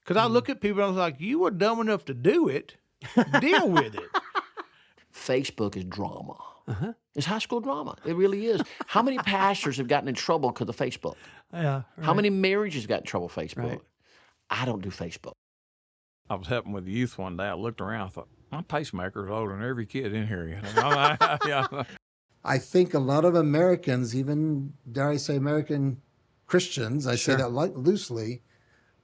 Because I look at people and I was like, you were dumb enough to do it. Deal with it. Facebook is drama. It's high school drama. It really is. How many pastors have gotten in trouble because of Facebook? Yeah. Right. How many marriages got in trouble with Facebook? Right. I don't do Facebook. I was helping with the youth one day. I looked around, I thought, my pacemaker's older than every kid in here. You know? Yeah. I think a lot of Americans, even, dare I say, American Christians, I say that loosely,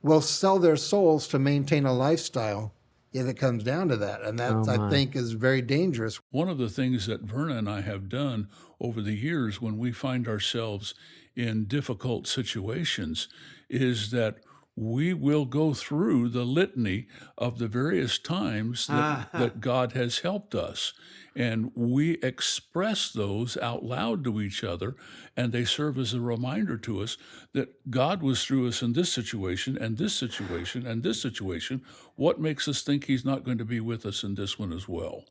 will sell their souls to maintain a lifestyle if it comes down to that. And that, I think, is very dangerous. One of the things that Verna and I have done over the years when we find ourselves in difficult situations is that we will go through the litany of the various times that God has helped us. And we express those out loud to each other, and they serve as a reminder to us that God was through us in this situation, and this situation, and this situation. What makes us think he's not going to be with us in this one as well?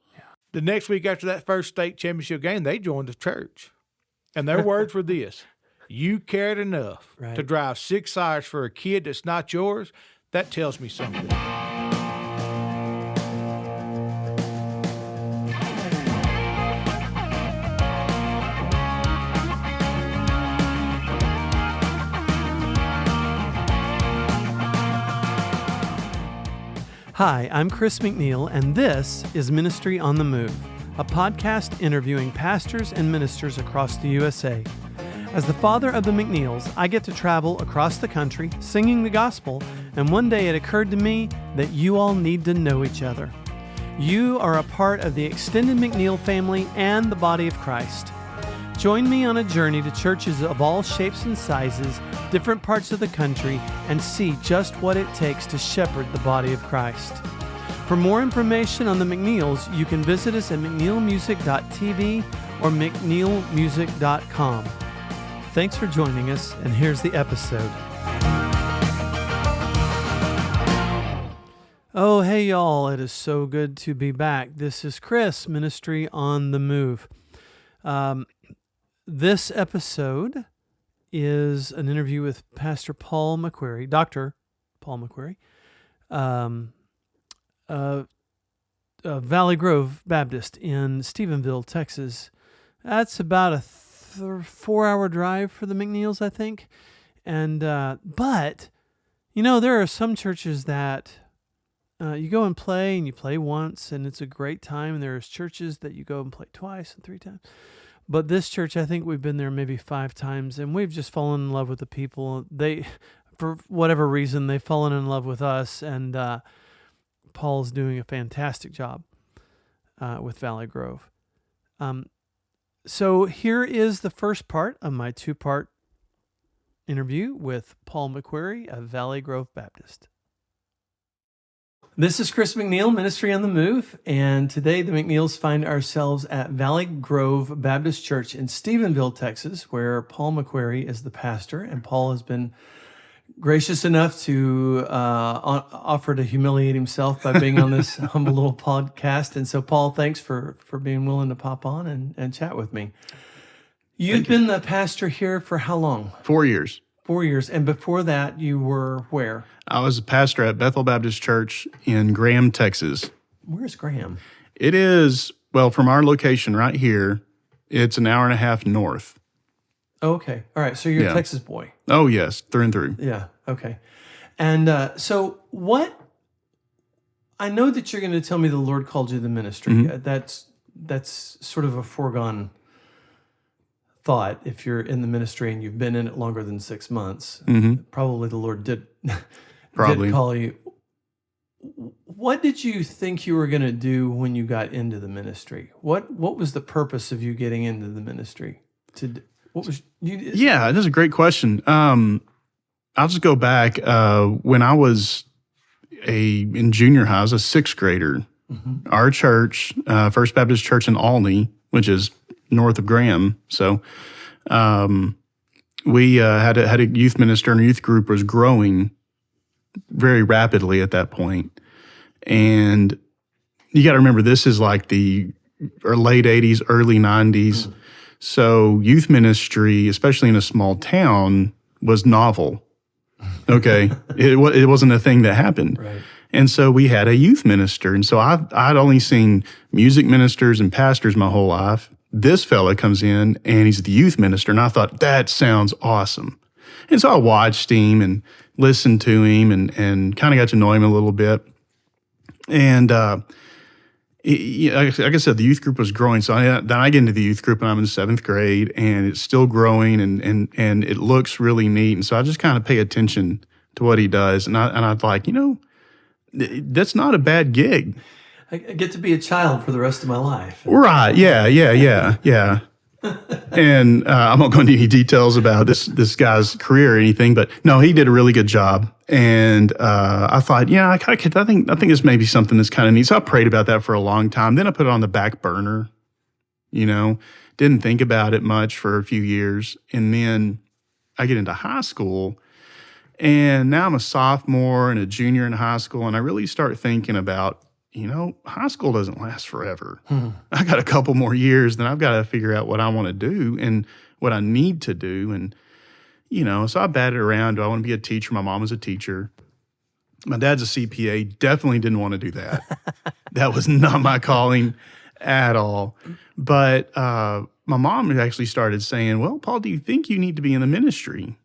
The next week after that first state championship game, they joined the church. And their words were this: you cared enough to drive 6 hours for a kid that's not yours. That tells me something. Hi, I'm Chris McNeil, and this is Ministry on the Move, a podcast interviewing pastors and ministers across the USA. As the father of the McNeils, I get to travel across the country singing the gospel, and one day it occurred to me that you all need to know each other. You are a part of the extended McNeil family and the body of Christ. Join me on a journey to churches of all shapes and sizes, different parts of the country, and see just what it takes to shepherd the body of Christ. For more information on the McNeils, you can visit us at mcneilmusic.tv or mcneilmusic.com. Thanks for joining us, and here's the episode. Oh, hey, y'all. It is so good to be back. This is Chris, Ministry on the Move. This episode is an interview with Pastor Paul McQuerry, Dr. Paul McQuerry, Valley Grove Baptist in Stephenville, Texas. That's about a 4-hour drive for the McNeils, I think. And but, you know, there are some churches that you go and you play once, and it's a great time. And there's churches that you go and play twice and 3 times. But this church, I think we've been there maybe 5 times, and we've just fallen in love with the people. They, for whatever reason, they've fallen in love with us, and Paul's doing a fantastic job with Valley Grove. So here is the first part of my 2-part interview with Paul McQuerry of Valley Grove Baptist. This is Chris McNeil, Ministry on the Move, and today the McNeils find ourselves at Valley Grove Baptist Church in Stephenville, Texas, where Paul McQuerry is the pastor, and Paul has been gracious enough to offer to humiliate himself by being on this humble little podcast. And so, Paul, thanks for being willing to pop on and chat with me. You've been the pastor here for how long? 4 years. 4 years. And before that, you were where? I was a pastor at Bethel Baptist Church in Graham, Texas. Where's Graham? It is, well, from our location right here, it's an hour and a half north. Okay. All right. So you're a Texas boy. Oh, yes. Through and through. Yeah. Okay. And so what, I know that you're going to tell me the Lord called you to the ministry. Mm-hmm. That's sort of a foregone thought. If you're in the ministry and you've been in it longer than 6 months, probably the Lord did call you. What did you think you were going to do when you got into the ministry? What was the purpose of you getting into the ministry? Yeah, that is a great question. I'll just go back. When I was in junior high, I was a 6th grader. Mm-hmm. Our church, First Baptist Church in Olney, which is north of Graham. So we had a youth minister, and our youth group was growing very rapidly at that point. And you got to remember, this is like the late 80s, early 90s. So youth ministry, especially in a small town, was novel. Okay. It wasn't a thing that happened. Right. And so we had a youth minister. And so I'd only seen music ministers and pastors my whole life. This fella comes in and he's the youth minister. And I thought, that sounds awesome. And so I watched him and listened to him and kind of got to know him a little bit. And like I said, the youth group was growing. So then I get into the youth group and I'm in 7th grade and it's still growing and it looks really neat. And so I just kind of pay attention to what he does. And I'd like, that's not a bad gig. I get to be a child for the rest of my life. Right. Yeah. And I'm not going into any details about this guy's career or anything, but no, he did a really good job. And I thought, I think this may be something that's kind of neat. So I prayed about that for a long time. Then I put it on the back burner, didn't think about it much for a few years. And then I get into high school. And now I'm a sophomore and a junior in high school, and I really start thinking about, high school doesn't last forever. I got a couple more years, then I've got to figure out what I want to do and what I need to do. And, so I batted around. Do I want to be a teacher? My mom was a teacher. My dad's a CPA. Definitely didn't want to do that. That was not my calling at all. But my mom actually started saying, well, Paul, do you think you need to be in the ministry?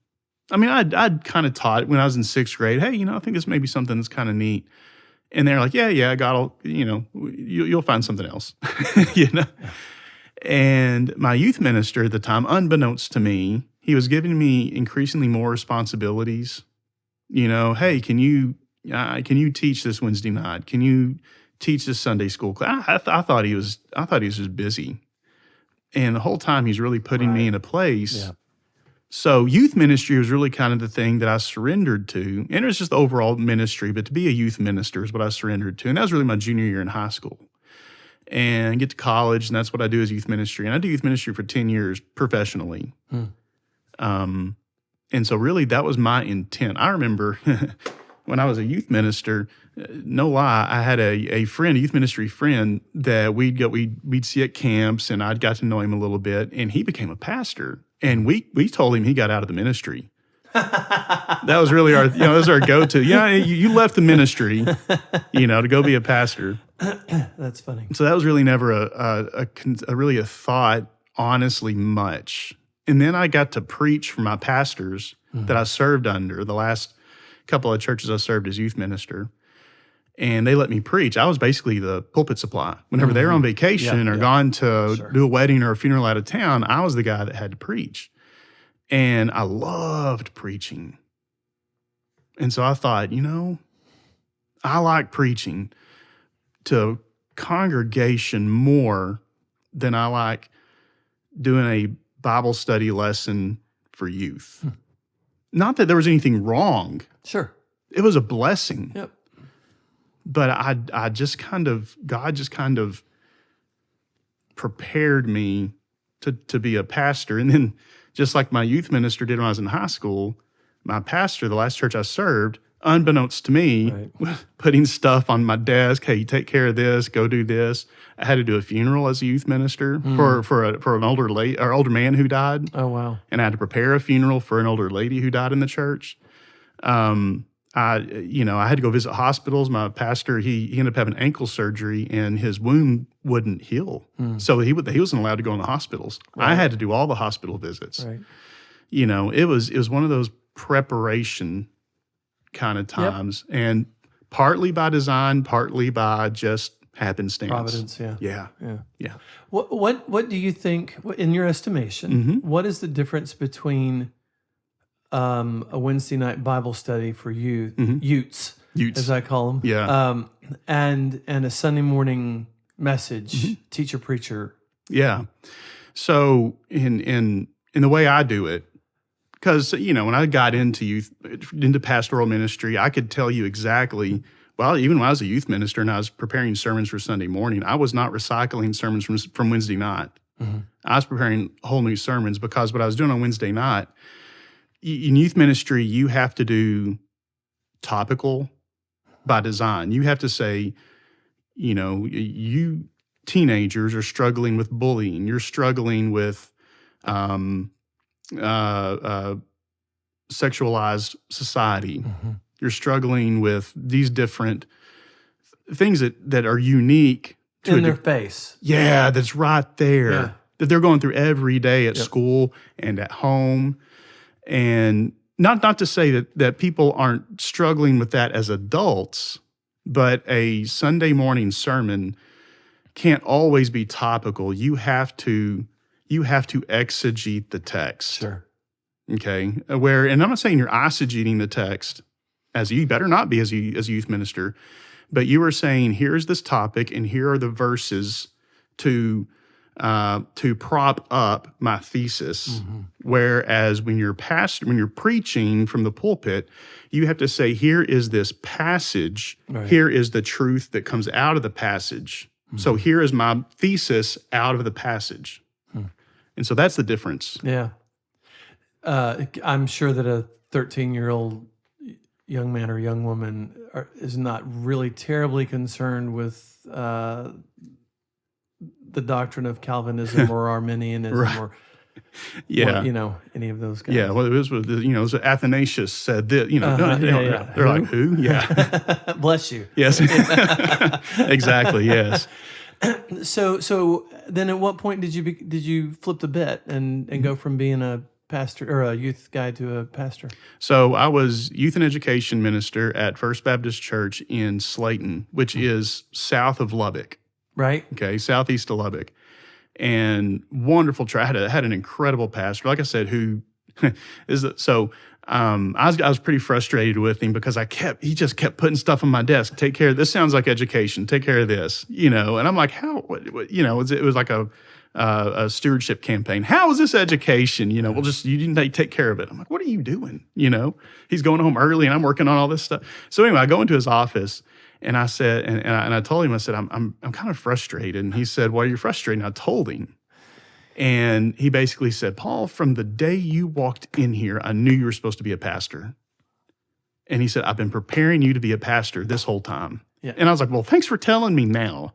I mean, I'd kind of taught when I was in 6th grade, hey, I think this may be something that's kind of neat. And they're like, yeah, God will, you'll find something else, And my youth minister at the time, unbeknownst to me, he was giving me increasingly more responsibilities. Hey, can you teach this Wednesday night? Can you teach this Sunday school class? I thought he was just busy. And the whole time he's really putting me in a place. Yeah. So youth ministry was really kind of the thing that I surrendered to. And it was just the overall ministry, but to be a youth minister is what I surrendered to. And that was really my junior year in high school. And get to college, and that's what I do as youth ministry. And I do youth ministry for 10 years professionally. And so really that was my intent. I remember when I was a youth minister, no lie, I had a friend, a youth ministry friend that we'd see at camps, and I'd got to know him a little bit, and he became a pastor. And we told him he got out of the ministry. That was really our, that was our go-to. You left the ministry, to go be a pastor. That's funny. So that was really never a thought, honestly, much. And then I got to preach for my pastors that I served under. The last couple of churches I served as youth minister. And they let me preach. I was basically the pulpit supply. Whenever they were on vacation or gone to do a wedding or a funeral out of town, I was the guy that had to preach. And I loved preaching. And so I thought, I like preaching to congregation more than I like doing a Bible study lesson for youth. Not that there was anything wrong. Sure. It was a blessing. Yep. But God just kind of prepared me to be a pastor. And then just like my youth minister did when I was in high school, my pastor, the last church I served, unbeknownst to me, was putting stuff on my desk. Hey, take care of this, go do this. I had to do a funeral as a youth minister for an older man who died. Oh, wow. And I had to prepare a funeral for an older lady who died in the church. I had to go visit hospitals. My pastor, he ended up having ankle surgery, and his wound wouldn't heal. So he wasn't allowed to go in the hospitals. Right. I had to do all the hospital visits. Right. It was one of those preparation kind of times, and partly by design, partly by just happenstance. Providence, yeah. What do you think, in your estimation, what is the difference between a Wednesday night Bible study for youths, as I call them, and a Sunday morning message, teacher preacher? Yeah. So in the way I do it, because when I got into pastoral ministry, I could tell you exactly. Well, even when I was a youth minister and I was preparing sermons for Sunday morning, I was not recycling sermons from Wednesday night. I was preparing whole new sermons, because what I was doing on Wednesday night, in youth ministry, you have to do topical by design. You have to say, you teenagers are struggling with bullying. You're struggling with sexualized society. You're struggling with these different things that are unique to in their face. Yeah, that's right there. Yeah. That they're going through every day at school and at home. And not to say that people aren't struggling with that as adults, but a Sunday morning sermon can't always be topical. You have to exegete the text. Sure. Okay. And I'm not saying you're eisegeting the text, as you better not be as a youth minister, but you are saying, here's this topic and here are the verses to prop up my thesis. Whereas when you're preaching from the pulpit, you have to say, here is this passage, here is the truth that comes out of the passage. So here is my thesis out of the passage. And so that's the difference. Yeah. I'm sure that a 13-year-old young man or young woman is not really terribly concerned with the doctrine of Calvinism or Arminianism or any of those guys. Yeah, well, it was Athanasius said that, they're like, who? Yeah. Bless you. Yes. Exactly, yes. So then at what point did you flip the bit and go from being a pastor or a youth guy to a pastor? So I was youth and education minister at First Baptist Church in Slayton, which is south of Lubbock. Right. Okay, southeast of Lubbock. And wonderful church. I had an incredible pastor, like I said, who is so. I was pretty frustrated with him because he just kept putting stuff on my desk. Take care of this. Sounds like education. Take care of this, And I'm like, how? It was like a stewardship campaign. How is this education? Well, just you didn't take care of it. I'm like, what are you doing? He's going home early, and I'm working on all this stuff. So anyway, I go into his office. And I said, and I told him, I said, I'm kind of frustrated. And he said, why are you frustrated? And I told him. And he basically said, Paul, from the day you walked in here, I knew you were supposed to be a pastor. And he said, I've been preparing you to be a pastor this whole time. Yeah. And I was like, well, thanks for telling me now.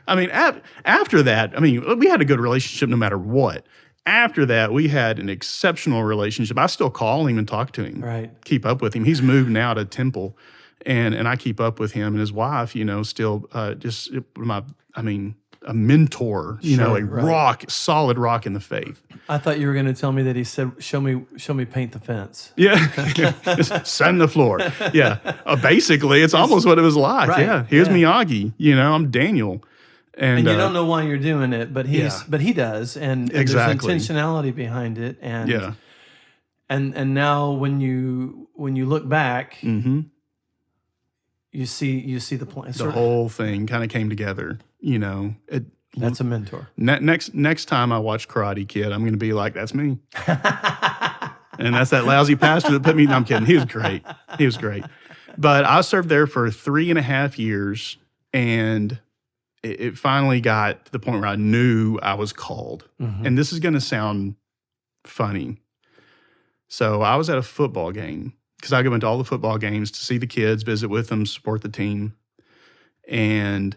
I mean, after that, we had a good relationship no matter what. After that, we had an exceptional relationship. I still call him and talk to him, keep up with him. He's moved now to Temple. And I keep up with him and his wife, still a mentor, solid rock in the faith. I thought you were going to tell me that he said, show me paint the fence. Yeah. Sand the floor. Yeah. Basically, it's almost what it was like. Right. Yeah. Here's Miyagi, I'm Daniel. And you don't know why you're doing it, but he does. And exactly. There's intentionality behind it. And, and now when you look back, you see the plan. The whole thing kind of came together, That's a mentor. Next time I watch Karate Kid, I'm going to be like, that's me. And that's that lousy pastor that put me. No, I'm kidding. He was great. But I served there for 3.5 years, and it finally got to the point where I knew I was called. And this is going to sound funny. So I was at a football game, because I go into all the football games to see the kids, visit with them, support the team. And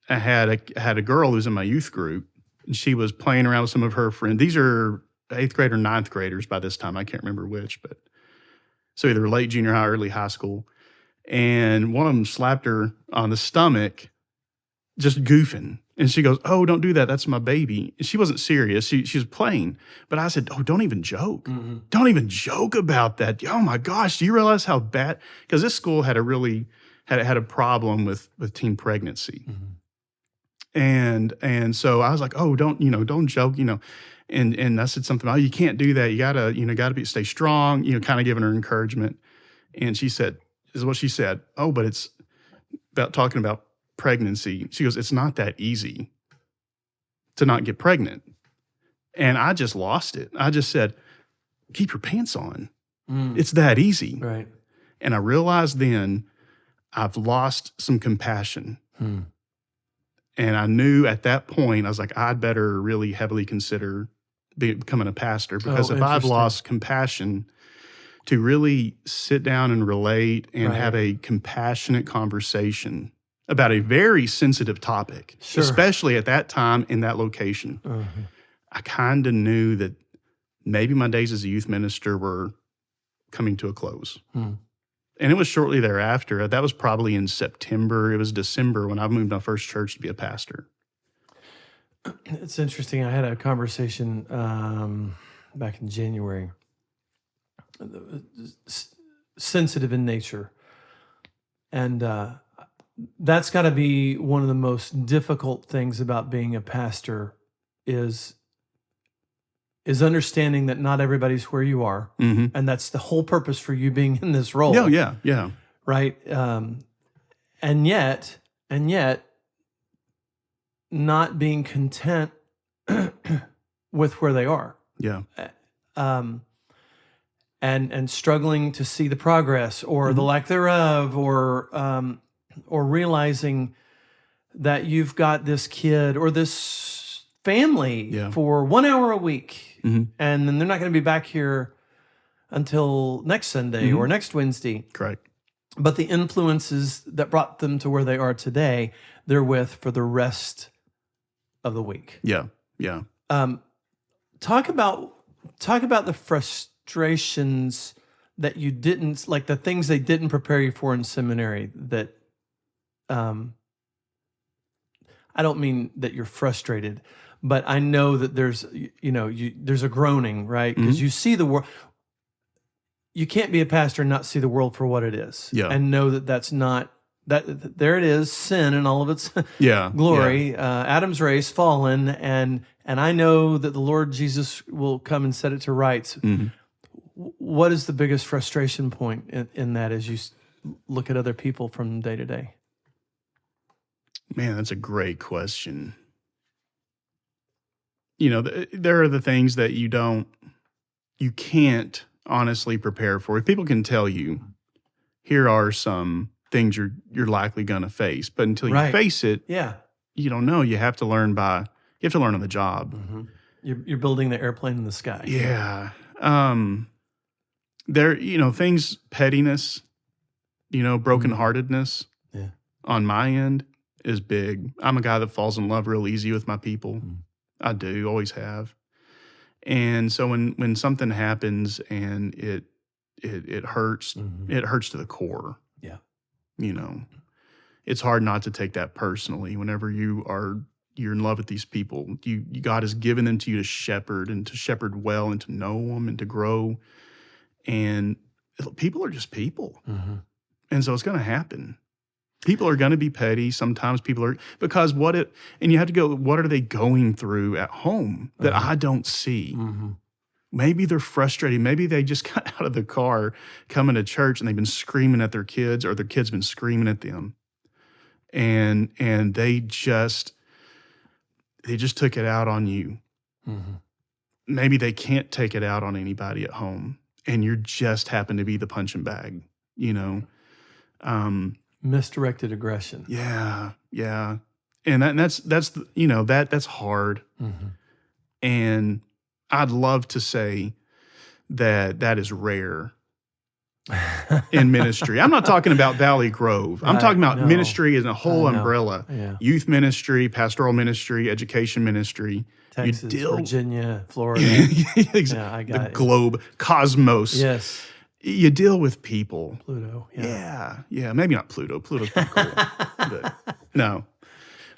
I had a girl who was in my youth group, and she was playing around with some of her friends. These are 8th grade or 9th graders by this time. I can't remember which, but so either late junior high, early high school. And one of them slapped her on the stomach, just goofing. And she goes, oh, don't do that. That's my baby. And she wasn't serious. She was playing. But I said, oh, don't even joke. Don't even joke about that. Oh, my gosh. Do you realize how bad? Because this school had a problem with teen pregnancy. And so I was like, oh, don't joke, And I said something, oh, you can't do that. You gotta stay strong, kind of giving her encouragement. And she said, this is what she said. Oh, but it's about talking about pregnancy. She goes, it's not that easy to not get pregnant. And I just lost it. I just said, keep your pants on. It's that easy. Right. And I realized then I've lost some compassion. And I knew at that point, I was like, I'd better really heavily consider becoming a pastor, because if I've lost compassion to really sit down and relate and have a compassionate conversation about a very sensitive topic, especially at that time in that location. I kind of knew that maybe my days as a youth minister were coming to a close. And it was shortly thereafter. That was probably in September. It was December when I moved my first church to be a pastor. It's interesting. I had a conversation back in January, sensitive in nature. And that's got to be one of the most difficult things about being a pastor is understanding that not everybody's where you are. And that's the whole purpose for you being in this role. Yeah. Right? And yet, not being content with where they are. Yeah. And struggling to see the progress or the lack thereof, or realizing that you've got this kid or this family for 1 hour a week, and then they're not going to be back here until next Sunday or next Wednesday. Correct. But the influences that brought them to where they are today, they're with for the rest of the week. Yeah. Talk about the frustrations that you didn't, like the things they didn't prepare you for in seminary that, I don't mean that you're frustrated, but I know that there's a groaning, right? Because you see the world. You can't be a pastor and not see the world for what it is. Yeah. And know that that's not, that there it is, sin and all of its glory, Adam's race, fallen, and I know that the Lord Jesus will come and set it to rights. What is the biggest frustration point in that as you look at other people from day to day? Man, that's a great question. There are the things that you can't honestly prepare for. If people can tell you, here are some things you're likely going to face, but until you face it, you don't know. You have to learn on the job. You're building the airplane in the sky. Yeah. Things, pettiness, brokenheartedness on my end is big. I'm a guy that falls in love real easy with my people. I do, always have. And so when something happens and it hurts, it hurts to the core. Yeah. It's hard not to take that personally whenever you're in love with these people. God has given them to you to shepherd well and to know them and to grow. And people are just people. And so it's going to happen. People are going to be petty. Sometimes people are, because and you have to go, what are they going through at home that I don't see? Maybe they're frustrated. Maybe they just got out of the car coming to church and they've been screaming at their kids, or their kids been screaming at them. And they just took it out on you. Maybe they can't take it out on anybody at home, and you just happen to be the punching bag, Misdirected aggression. Yeah. And that's hard. And I'd love to say that is rare in ministry. I'm not talking about Valley Grove. I'm talking about ministry as a whole umbrella. Youth ministry, pastoral ministry, education ministry. Texas, Virginia, Florida. I got the globe, cosmos. Yes. You deal with people. Pluto. Yeah. Maybe not Pluto. Pluto's pretty cool. No.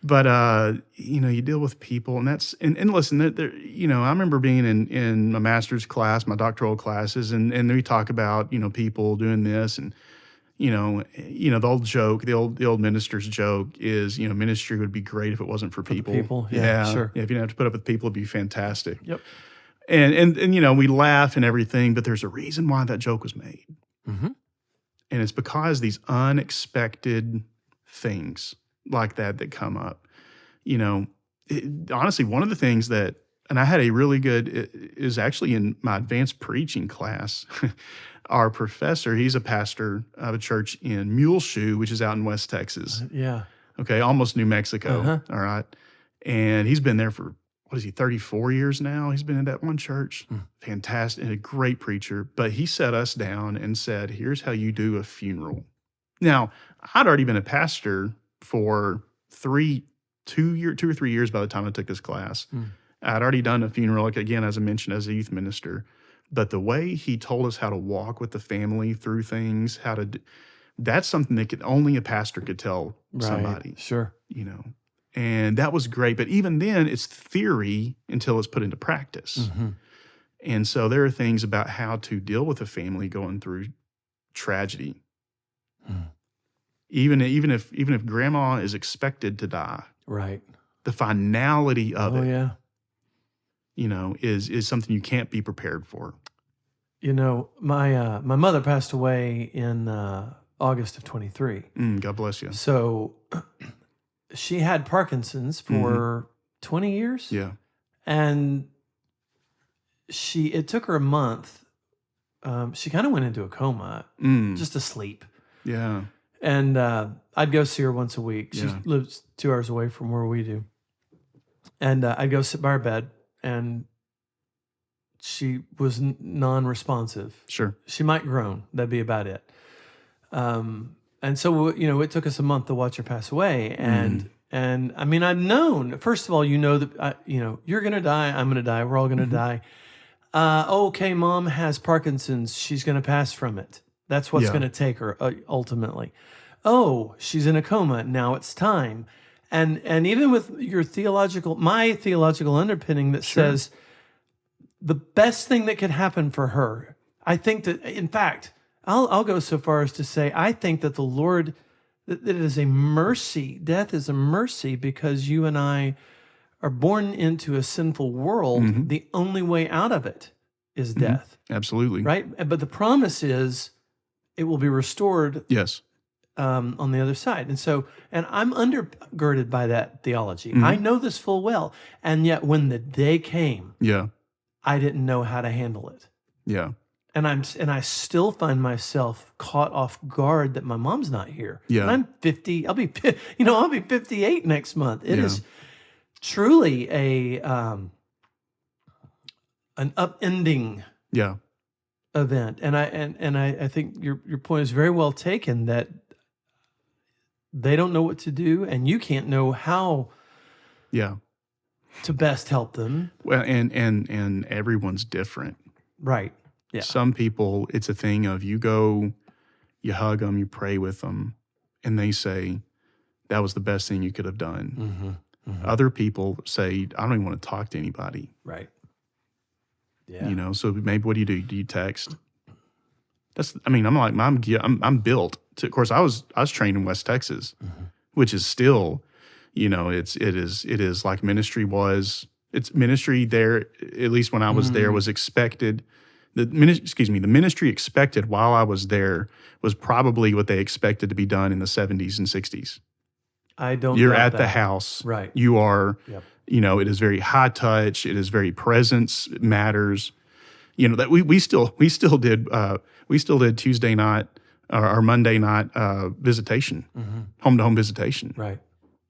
But, you deal with people, and and listen, I remember being in my master's class, my doctoral classes, and we talk about, people doing this, and, the old joke, the old minister's joke is, ministry would be great if it wasn't for people. People, sure. Yeah, if you didn't have to put up with people, it'd be fantastic. Yep. And we laugh and everything, but there's a reason why that joke was made. And it's because these unexpected things like that come up. Honestly, one of the things that, and I had a really good, is actually in my advanced preaching class. Our professor, he's a pastor of a church in Muleshoe, which is out in West Texas. Okay, almost New Mexico. All right. And he's been there for, 34 years now? He's been in that one church. Fantastic, and a great preacher. But he sat us down and said, here's how you do a funeral. Now, I'd already been a pastor for 2 or 3 years by the time I took this class. I'd already done a funeral, again, as I mentioned, as a youth minister. But the way he told us how to walk with the family through things, that's something that only a pastor could tell somebody. Sure. And that was great. But even then, it's theory until it's put into practice. Mm-hmm. And so there are things about how to deal with a family going through tragedy. Even if grandma is expected to die, Right. the finality of it, yeah. Is something you can't be prepared for. My mother passed away in August of 23. God bless you. So she had Parkinson's for 20 years. Yeah. And it took her a month. She kind of went into a coma, just asleep. Yeah. And I'd go see her once a week. She Yeah. lives 2 hours away from where we do. And I'd go sit by her bed, and she was non-responsive. Sure. She might groan. That'd be about it. And so, it took us a month to watch her pass away. And I mean, I'd known, first of all, that, you're going to die. I'm going to die. We're all going to die. Okay, Mom has Parkinson's. She's going to pass from it. That's what's going to take her ultimately. Oh, she's in a coma. Now it's time. And even with my theological underpinning that says the best thing that could happen for her, I think that, in fact, I'll go so far as to say, I think that the Lord, that it is a mercy. Death is a mercy because you and I are born into a sinful world. The only way out of it is death. Absolutely. Right? But the promise is it will be restored. Yes. On the other side. And I'm undergirded by that theology. I know this full well. And yet when the day came, I didn't know how to handle it. Yeah. And I still find myself caught off guard that my mom's not here. Yeah. And I'm 50. I'll be 58 next month. It is truly an upending event. And I think your point is very well taken, that they don't know what to do, and you can't know how to best help them. Well, and everyone's different. Right. Yeah. Some people, it's a thing of you go, you hug them, you pray with them, and they say, that was the best thing you could have done. Other people say, I don't even want to talk to anybody. Right. Yeah. So maybe what do? Do you text? I'm built to, of course, I was trained in West Texas, which is still, it is like ministry was. It's ministry there, at least when I was there, was expected. The ministry expected while I was there was probably what they expected to be done in the 70s and 60s. You're at the house. Right. You are, it is very high touch. It is very presence matters. That we still did Tuesday night or Monday night visitation, home to home visitation. Right.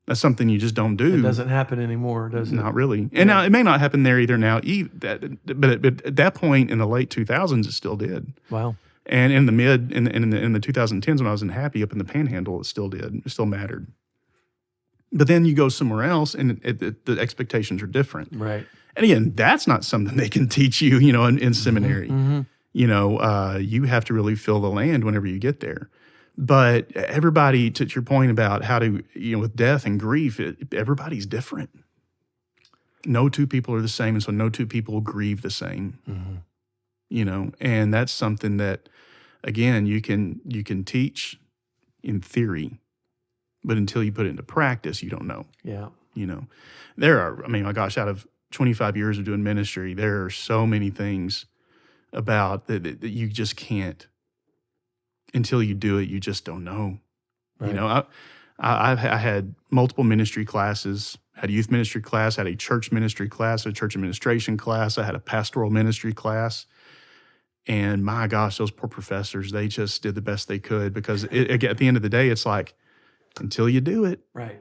That's something you just don't do. It doesn't happen anymore, does it? Not really. And now it may not happen there either now, but at that point in the late 2000s, it still did. Wow. And in the in the 2010s, when I was in Happy up in the Panhandle, it still did. It still mattered. But then you go somewhere else, and the expectations are different. Right. And again, that's not something they can teach you, in seminary. You have to really feel the land whenever you get there. But everybody, to your point about how to, with death and grief, everybody's different. No two people are the same, and so no two people grieve the same. And that's something that, again, you can teach in theory, but until you put it into practice, you don't know. Yeah. There are, my gosh, out of 25 years of doing ministry, there are so many things about that you just can't. Until you do it, you just don't know. Right. I had multiple ministry classes, had a youth ministry class, had a church ministry class, a church administration class, I had a pastoral ministry class. And my gosh, those poor professors, they just did the best they could because at the end of the day, it's like, until you do it. Right.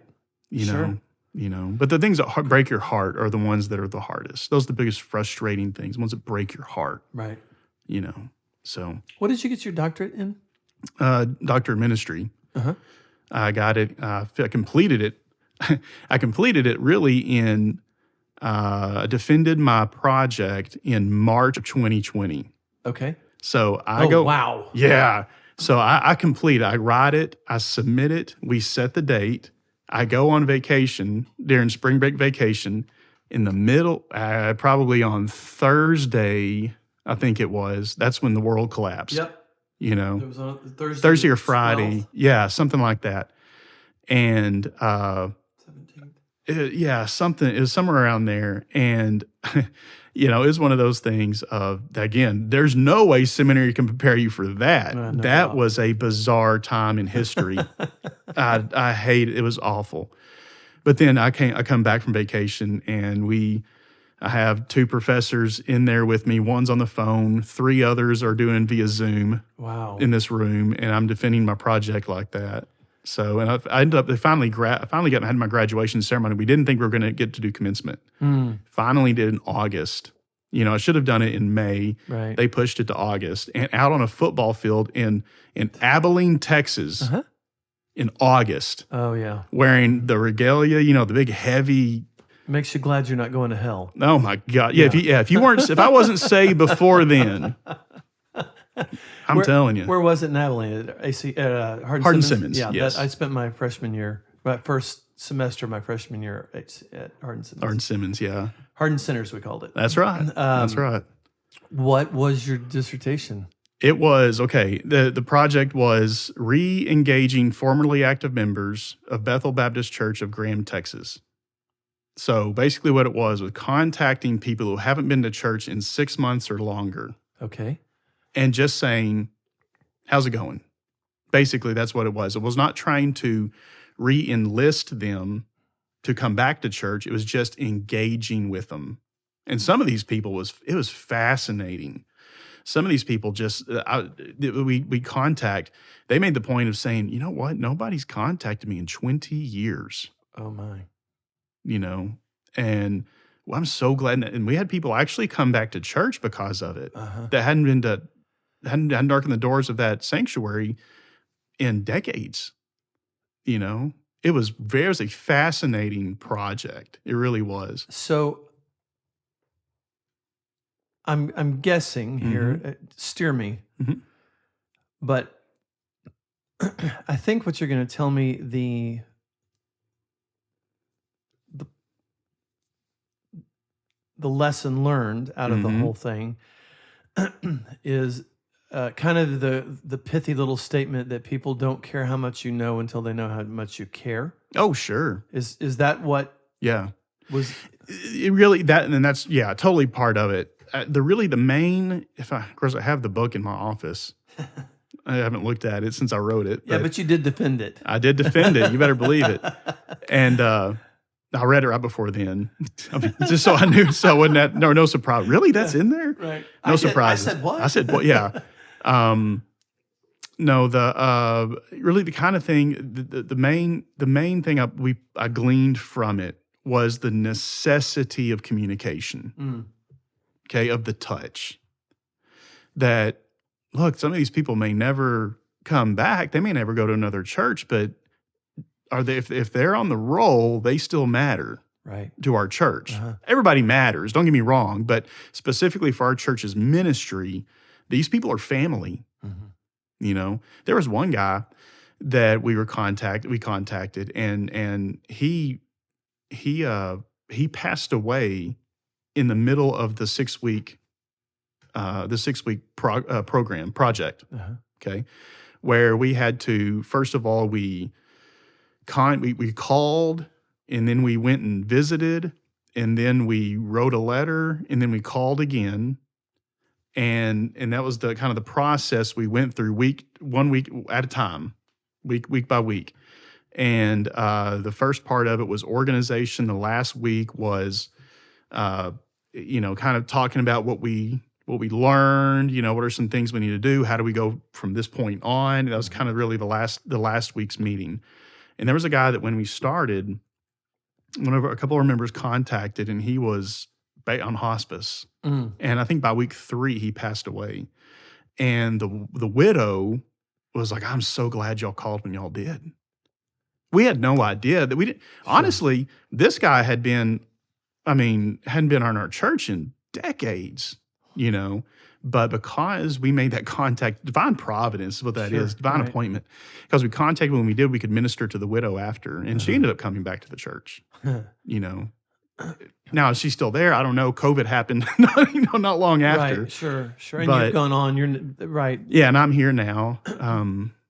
Sure. But the things that break your heart are the ones that are the hardest. Those are the biggest frustrating things, the ones that break your heart. Right. So. What did you get your doctorate in? Doctor of ministry. I got it. I completed it. I completed it really in defended my project in March of 2020. Okay. So I go, wow. Yeah. So I complete it. I write it. I submit it. We set the date. I go on vacation during spring break vacation in the middle, probably on Thursday, I think it was. That's when the world collapsed. Yep. You know, It was on Thursday or Friday. 12th. Yeah, something like that. And 17th. it was somewhere around there. And, it was one of those things of, again, there's no way seminary can prepare you for that. No that doubt. was a bizarre time in history. I hate it. It was awful. But then I come back from vacation and I have 2 professors in there with me. One's on the phone. 3 others are doing via Zoom. Wow. In this room, and I'm defending my project like that. So, and I ended up, I finally had my graduation ceremony. We didn't think we were going to get to do commencement. Finally did in August. I should have done it in May. Right. They pushed it to August. And out on a football field in Abilene, Texas, in August, Oh, yeah. wearing the regalia, the big heavy. Makes you glad you're not going to hell. Oh my God! Yeah, if I wasn't saved before then, I'm telling you. Where was it in Abilene? At Hardin Simmons, Yeah, yes. I spent my first semester of my freshman year at Hardin Simmons. Hardin Simmons, yeah. Hardin Centers, we called it. That's right. That's right. What was your dissertation? It was, okay, the project was Reengaging formerly active members of Bethel Baptist Church of Graham, Texas. So basically what it was contacting people who haven't been to church in 6 months or longer. Okay. And just saying, how's it going? Basically, that's what it was. It was not trying to re-enlist them to come back to church. It was just engaging with them. And some of these people, it was fascinating. Some of these people they made the point of saying, you know what? Nobody's contacted me in 20 years. Oh, my. And I'm so glad. And we had people actually come back to church because of it that hadn't darkened the doors of that sanctuary in decades. It was a fascinating project. It really was. So I'm guessing here, steer me, but I think what you're going to tell me the lesson learned out of the whole thing is kind of the pithy little statement that people don't care how much you know until they know how much you care. Oh, sure. Is that what? Yeah. Was it really that's totally part of it. The main, of course, I have the book in my office. I haven't looked at it since I wrote it. Yeah, but you did defend it. I did defend it. You better believe it. And I read it right before then, just so I knew, so I wouldn't no surprise. Really, that's in there? Right. No surprises. I said what? I said what? Yeah. No, really the kind of thing. The main thing I gleaned from it was the necessity of communication. Okay, of the touch. That, look, some of these people may never come back. They may never go to another church, but if they're on the roll, they still matter, right, to our church. Everybody matters, don't get me wrong, but specifically for our church's ministry, these people are family. There was one guy that we contacted, and he passed away in the middle of the 6-week project. Okay, where we had to, first of all, we called, and then we went and visited, and then we wrote a letter, and then we called again, and that was the kind of the process we went through, one week at a time, week by week. And the first part of it was organization. The last week was kind of talking about what we learned, what are some things we need to do, how do we go from this point on. That was kind of really the last week's meeting. And there was a guy that when we started, a couple of our members contacted, and he was on hospice. And I think by week 3, he passed away. And the widow was like, I'm so glad y'all called when y'all did. We had no idea that we didn't. Honestly, this guy had been I mean, hadn't been on our church in decades, you know. But because we made that contact, divine providence is what that is, divine appointment. Because we contacted when we did, we could minister to the widow after. And she ended up coming back to the church, you know. Now, is she still there? I don't know. COVID happened not long after. Right, sure. And you've gone on. You're right. Yeah, and I'm here now.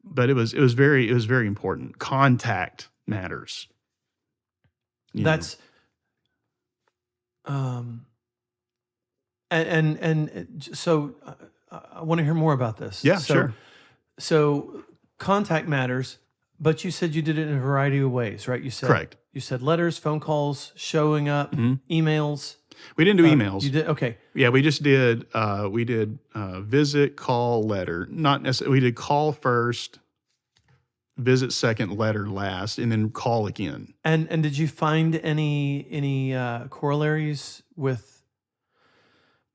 But it was very important. Contact matters. That's And so I want to hear more about this. Yeah, sure. So contact matters, but you said you did it in a variety of ways, right? You said Correct. You said letters, phone calls, showing up, emails. We didn't do emails. You did, okay. Yeah, we just did. We did visit, call, letter. Not necessarily. We did call first, visit second, letter last, and then call again. And did you find any corollaries with?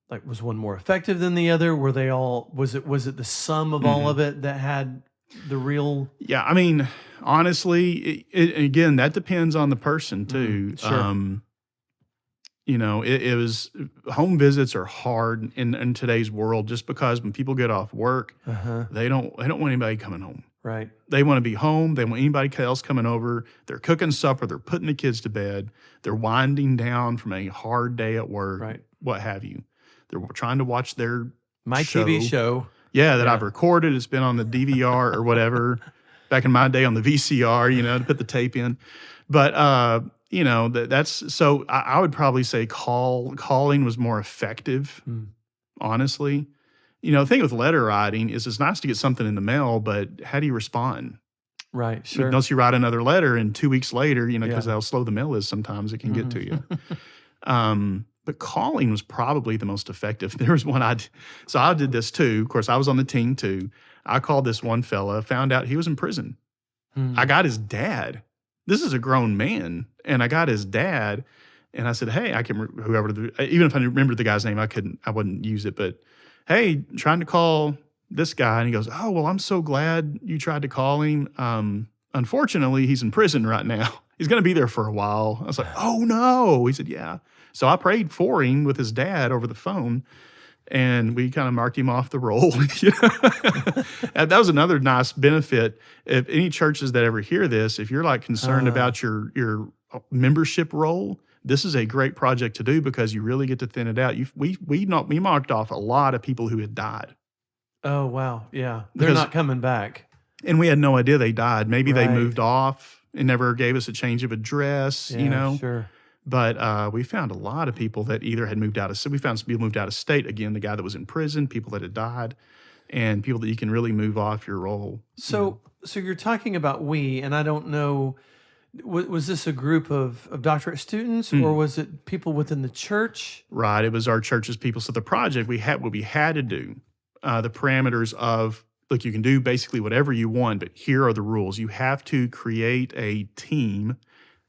Like, was one more effective than the other? Were they all? Was it the sum of all of it that had the real? Yeah, I mean, honestly, again, that depends on the person too. Sure. You know, it was home visits are hard in today's world, just because when people get off work, they don't want anybody coming home. Right. They want to be home. They want anybody else coming over. They're cooking supper. They're putting the kids to bed. They're winding down from a hard day at work. Right. What have you. They're trying to watch their TV show. Yeah, that I've recorded. It's been on the DVR or whatever. Back in my day on the VCR, you know, to put the tape in. But, you know, that's so I would probably say calling was more effective, honestly. You know, the thing with letter writing is it's nice to get something in the mail, but how do you respond? Right, sure. Unless you write another letter and 2 weeks later, you know, because how slow the mail is sometimes, it can get to you. But calling was probably the most effective. There was one so I did this too. Of course, I was on the team too. I called this one fella, found out he was in prison. I got his dad. This is a grown man. And I got his dad and I said, hey, I can, even if I remembered the guy's name, I wouldn't use it. But hey, trying to call this guy. And he goes, oh, well, I'm so glad you tried to call him. Unfortunately, he's in prison right now. He's going to be there for a while. I was like, oh no. He said, yeah. So I prayed for him with his dad over the phone, and we kind of marked him off the roll. And that was another nice benefit. If any churches that ever hear this, if you're like concerned about your membership roll, this is a great project to do because you really get to thin it out. We marked off a lot of people who had died. Oh, wow. Yeah. They're not coming back. And we had no idea they died. Maybe they moved off and never gave us a change of address, you know? Sure. But we found a lot of people that either had moved out of state. We found some people moved out of state. Again, the guy that was in prison, people that had died, and people that you can really move off your roll. So you're talking about and I don't know, was this a group of doctorate students or was it people within the church? Right. It was our church's people. So the project, what we had to do, the parameters of, look, you can do basically whatever you want, but here are the rules. You have to create a team,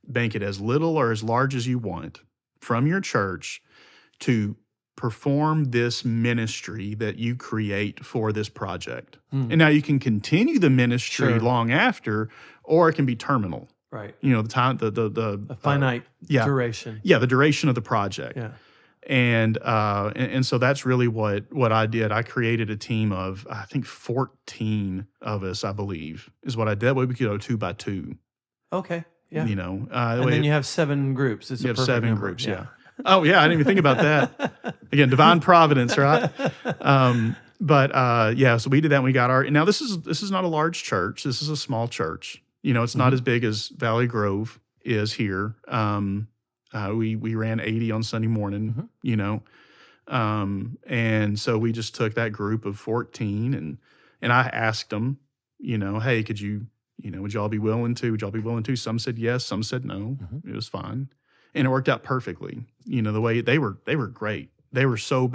bank it as little or as large as you want from your church to perform this ministry that you create for this project. And now you can continue the ministry long after, or it can be terminal. Right. You know, the time, the finite duration. Yeah, the duration of the project. Yeah. And so that's really what I did. I created a team of, I think 14 of us, I believe, is what I did. That way we could go 2 by 2. Okay. Yeah. You know, and then you have 7 groups. You have 7 groups. Yeah. Oh yeah. I didn't even think about that. Again, divine providence, right? So we did that and we got now this is not a large church. This is a small church. You know, it's not as big as Valley Grove is here. We ran 80 on Sunday morning, you know. And so we just took that group of 14 and I asked them, you know, hey, would y'all be willing to? Some said yes, some said no. It was fine. And it worked out perfectly. You know, the way they were great. They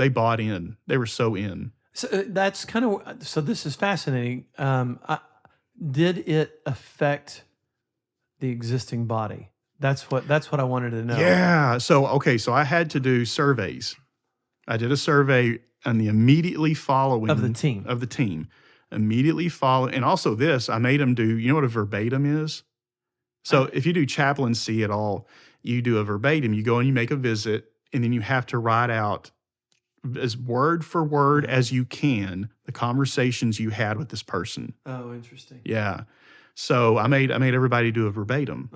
bought in. They were so in. So that's kind of, so this is fascinating. Did it affect the existing body? That's what I wanted to know. Yeah. So I had to do surveys. I did a survey on the immediately following of the team. Immediately follow, and also this, I made them do. You know what a verbatim is? So if you do chaplaincy at all, you do a verbatim. You go and you make a visit, and then you have to write out as word for word as you can the conversations you had with this person. Oh, interesting. Yeah. So I made everybody do a verbatim.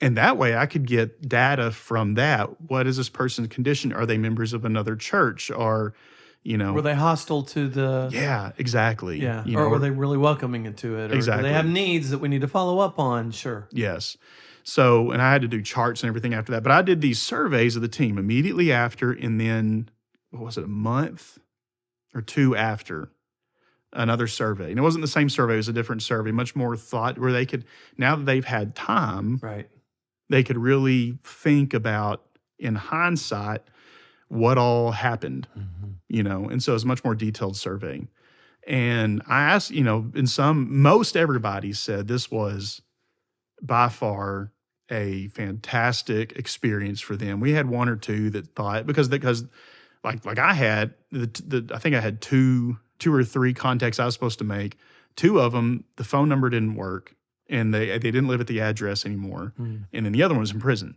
And that way I could get data from that. What is this person's condition? Are they members of another church? Or, were they hostile to the... Yeah, exactly. Yeah. You Or know, were they really welcoming into it? Or Exactly. do they have needs that we need to follow up on? Sure. Yes. So, and I had to do charts and everything after that. But I did these surveys of the team immediately after, and then, what was it, a month or two after, another survey. And it wasn't the same survey, it was a different survey, much more thought, where they could, now that they've had time, Right. they could really think about, in hindsight, what all happened, and so it's a much more detailed survey. And I asked, most everybody said this was by far a fantastic experience for them. We had one or two that thought, because like I had, I think I had two or three contacts I was supposed to make. Two of them, the phone number didn't work, and they didn't live at the address anymore. And then the other one was in prison.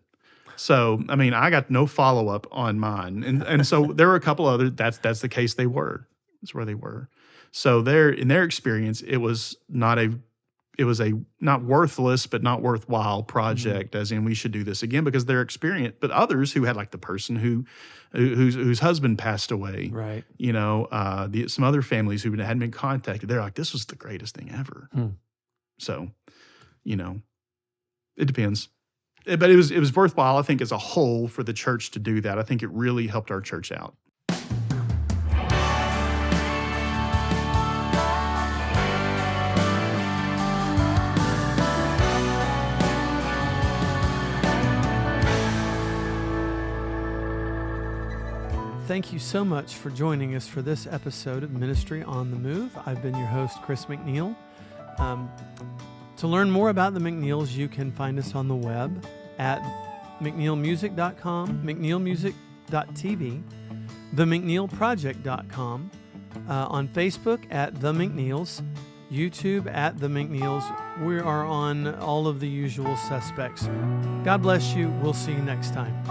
So, I mean, I got no follow-up on mine. And so there were a couple other, that's the case they were. That's where they were. So in their experience, it was a not worthless, but not worthwhile project, as in we should do this again because they're experienced. But others who had, like the person whose husband passed away, Right. Some other families who hadn't been contacted, they're like, this was the greatest thing ever. So, it depends. But it was worthwhile, I think, as a whole for the church to do that. I think it really helped our church out. Thank you so much for joining us for this episode of Ministry on the Move. I've been your host, Chris McNeil. To learn more about the McNeils, you can find us on the web at mcneilmusic.com, mcneilmusic.tv, themcneilproject.com, on Facebook at The McNeils, YouTube at The McNeils. We are on all of the usual suspects. God bless you. We'll see you next time.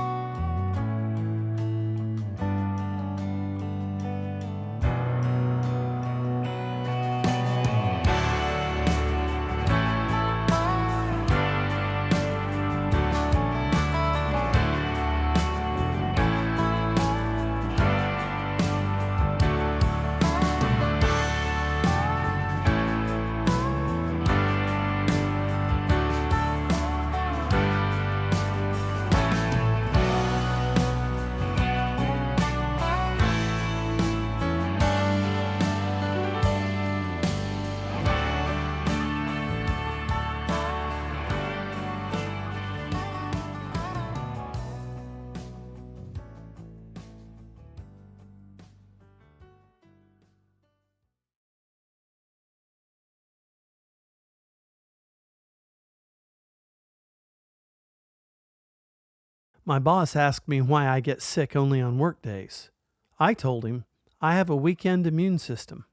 My boss asked me why I get sick only on work days. I told him I have a weekend immune system.